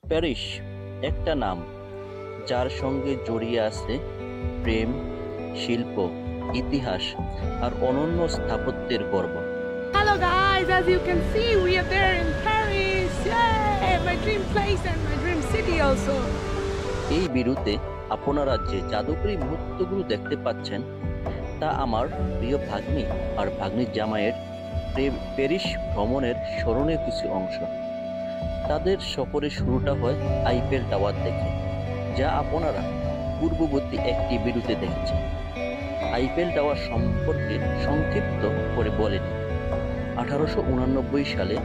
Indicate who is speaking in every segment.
Speaker 1: Paris একটা নাম যার সঙ্গে জড়িয়ে আছে প্রেম, শিল্প, ইতিহাস আর অনন্য স্থাপত্যের গর্ব।
Speaker 2: Hello guys, as you can see, we are there in Paris. Yay! My dream place and my dream city also.
Speaker 1: এই বিরুতে আপনারা যে জাদুকরী মুহূর্তগুলো দেখতে পাচ্ছেন তা আমার প্রিয় ভাগ্নি আর ভাগ্নির জামাইয়ের প্যারিস ভ্রমণের স্মরণীয় কিছু অংশ। তাদের সফরের শুরুটা হয় আইফেল টাওয়ার দেখে, যা আপনারা পূর্ববর্তী একটি বিরুতে দেখেছেন। আইফেল টাওয়ার সম্পর্কে সংক্ষিপ্ত করে বলেন, 1889 সালে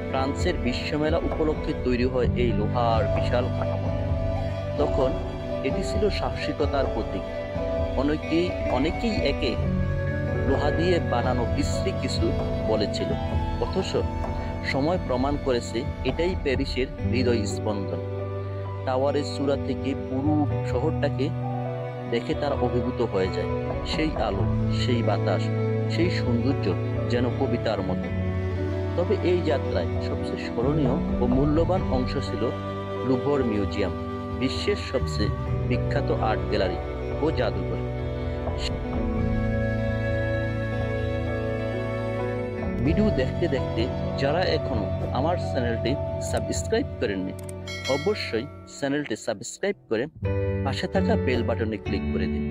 Speaker 1: ফ্রান্সের বিশ্বমেলা উপলক্ষে তৈরি হয় এই লোহার বিশাল কাঠামো। তখন এটি ছিল সাহসিকতার প্রতীক। অনেকেই একে লোহা দিয়ে বানানো বিশ্রী কিছু বলেছিল, অথচ সময় প্রমাণ করেছে এটাই প্যারিসের হৃদয় স্পন্দন। টাওয়ারের চূড়া থেকে পুরো শহরটাকে দেখে তারা অভিভূত হয়ে যায়। সেই আলো, সেই বাতাস, সেই সৌন্দর্য যেন কবিতার মতো। তবে এই যাত্রায় সবচেয়ে স্মরণীয় ও মূল্যবান অংশ ছিল লুভর মিউজিয়াম, বিশ্বের সবচেয়ে বিখ্যাত আর্ট গ্যালারি ও জাদুঘর। ভিডিও দেখতে দেখতে যারা এখনো আমার চ্যানেলটি সাবস্ক্রাইব করেননি, অবশ্যই চ্যানেলটি সাবস্ক্রাইব করে পাশে থাকা বেল বাটনে ক্লিক করে দিন।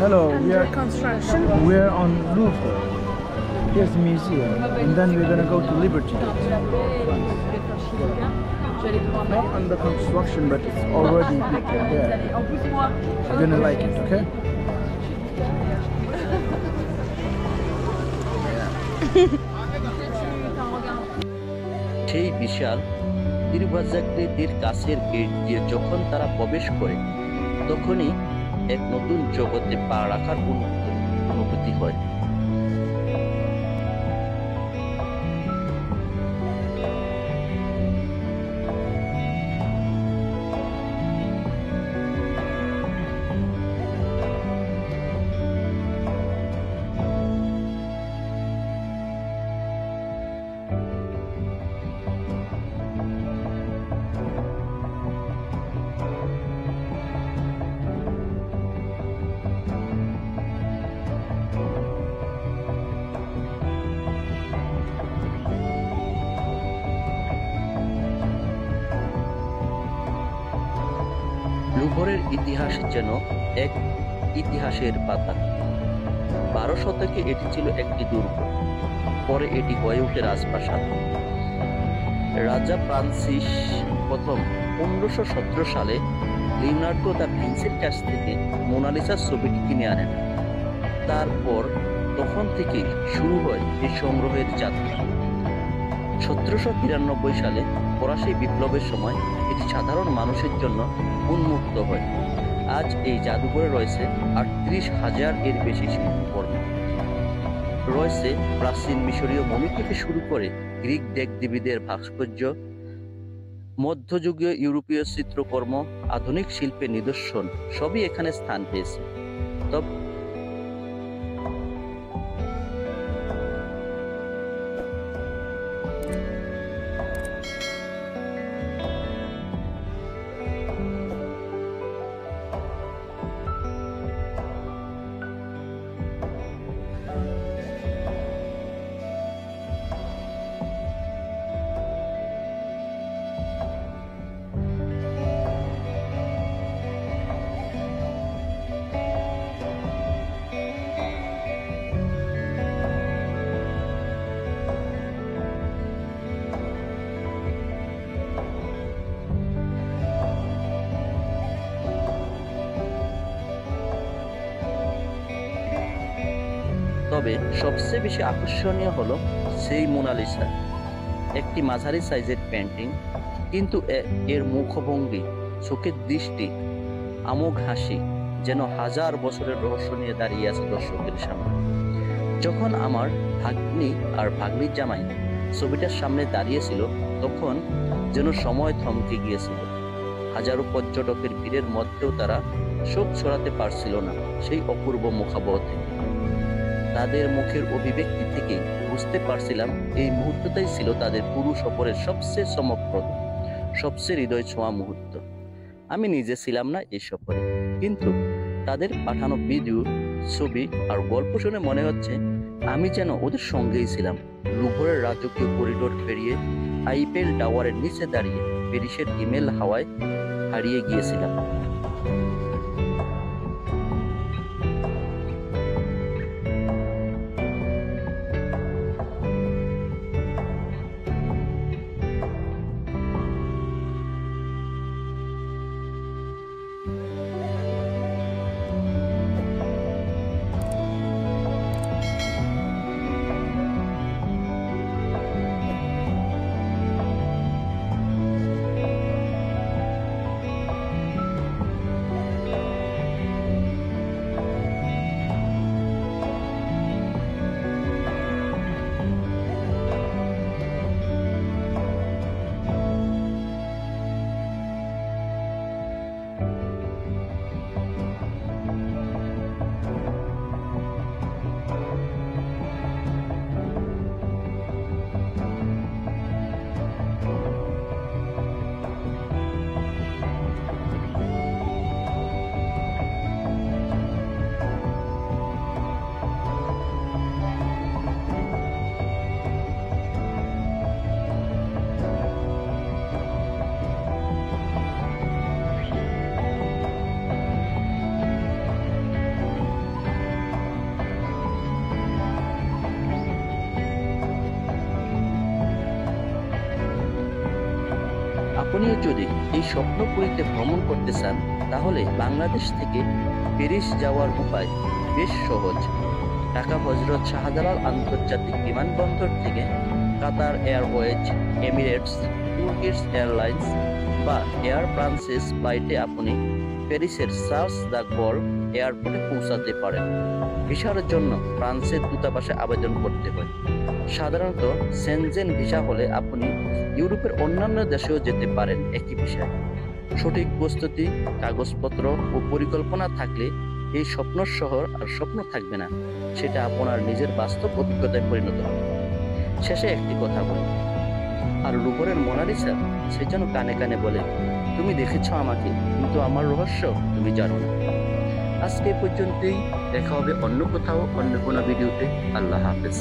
Speaker 3: Hello,
Speaker 2: Construction.
Speaker 3: we're on Louvre. Here's the museum, and then we're gonna go to Liberty. Not under construction, but it's already there. You're gonna like it, okay?
Speaker 1: সেই বিশাল ত্রিভুজাকৃতির কাছের গেট দিয়ে যখন তারা প্রবেশ করে, তখনই এক নতুন জগতে পা রাখার অনুভূতি হয়। লুভরের ইতিহাস যেন এক ইতিহাসের পাতা। 12 শতকে এটি ছিল একটি দুর্গ, পরে এটি হয়ে ওঠে রাজপ্রাসাদ। রাজা ফ্রান্সিস প্রথম 1517 সালে লিওনার্দো দা ভিঞ্চির কাছ থেকে মোনালিসা ছবিটি কিনে আনেন। তারপর তখন থেকে শুরু হয় এই সংগ্রহের যাত্রা। 1793 সালে ফরাসি বিপ্লবের সময় এটি সাধারণ মানুষের জন্য উন্মুক্ত হয়। আজ এই জাদুঘরে রয়েছে 38,000 এর বেশি শিল্পকর্ম। রয়েছে প্রাচীন মিশরীয় মমি থেকে শুরু করে গ্রিক দেবদেবীদের ভাস্কর্য, মধ্যযুগীয় ইউরোপীয় চিত্রকর্ম, আধুনিক শিল্পের নিদর্শন সবই এখানে স্থান পেয়েছে। তবে সবচেয়ে বেশি আকর্ষণীয় হলো সেই মোনালিসা, একটি মাঝারি সাইজের পেন্টিং, কিন্তু এর মুখভঙ্গি, চোখের দৃষ্টি, আমোঘ হাসি যেন হাজার বছরের রহস্য নিয়ে দাঁড়িয়ে আছে দর্শকের সামনে। যখন আমার ভাগ্নি আর ভাগ্নির জামাই ছবিটার সামনে দাঁড়িয়েছিল, তখন যেন সময় থমকে গিয়েছিল। হাজারো পর্যটকের ভিড়ের মধ্যেও তারা শোক ছড়াতে পারছিল না সেই অপূর্ব মুখাবহ থেকে। তাদের মুখের অভিব্যক্তি থেকে বুঝতে পারছিলাম এই মুহূর্তটাই ছিল তাদের পুরো সফরের সবচেয়ে চমকপ্রদ, সবচেয়ে হৃদয় ছোঁয়া মুহূর্ত। আমি নিজে ছিলাম না এই সফরে, কিন্তু তাদের পাঠানো ভিডিও, ছবি আর গল্প শুনে মনে হচ্ছে আমি যেন ওদের সঙ্গেই ছিলাম। লুভরের রাজকীয় করিডোর পেরিয়ে আইফেল টাওয়ারের নিচে দাঁড়িয়ে প্যারিসের ইমেল হাওয়ায় হারিয়ে গিয়েছিলাম। আপনিও যদি এই স্বপ্নপুরীতে ভ্রমণ করতে চান, তাহলে বাংলাদেশ থেকে প্যারিস যাওয়ার উপায় বেশ সহজ। ঢাকা হযরত শাহজালাল আন্তর্জাতিক বিমানবন্দর থেকে Qatar Airways, Emirates, Turkish airlines বা এয়ার ফ্রান্সিস ফ্লাইটে আপনি প্যারিসের চার্লস দ্য গল এয়ারপোর্টে পৌঁছাতে পারেন। ভিসার জন্য ফ্রান্সের দূতাবাসে আবেদন করতে হয়। সাধারণত সেনজেন ভিসা হলে আপনি ইউরোপের অন্যান্য দেশেও যেতে পারেন একই ভিসায়। সঠিক প্রস্তুতি, কাগজপত্র ও পরিকল্পনা থাকলে এই স্বপ্ন শহর আর স্বপ্ন থাকবে না, সেটা আপনার নিজের বাস্তব অভিজ্ঞতায় পরিণত হবে। শেষে একটি কথা বলি, আর লুভরের মোনালিসা সে যেন কানে কানে বলে, তুমি দেখেছ আমাকে, কিন্তু আমার রহস্য তুমি জানো না। আজকে পর্যন্তই, দেখা হবে অন্য কোথাও অন্য কোনো ভিডিওতে। আল্লাহ হাফেজ।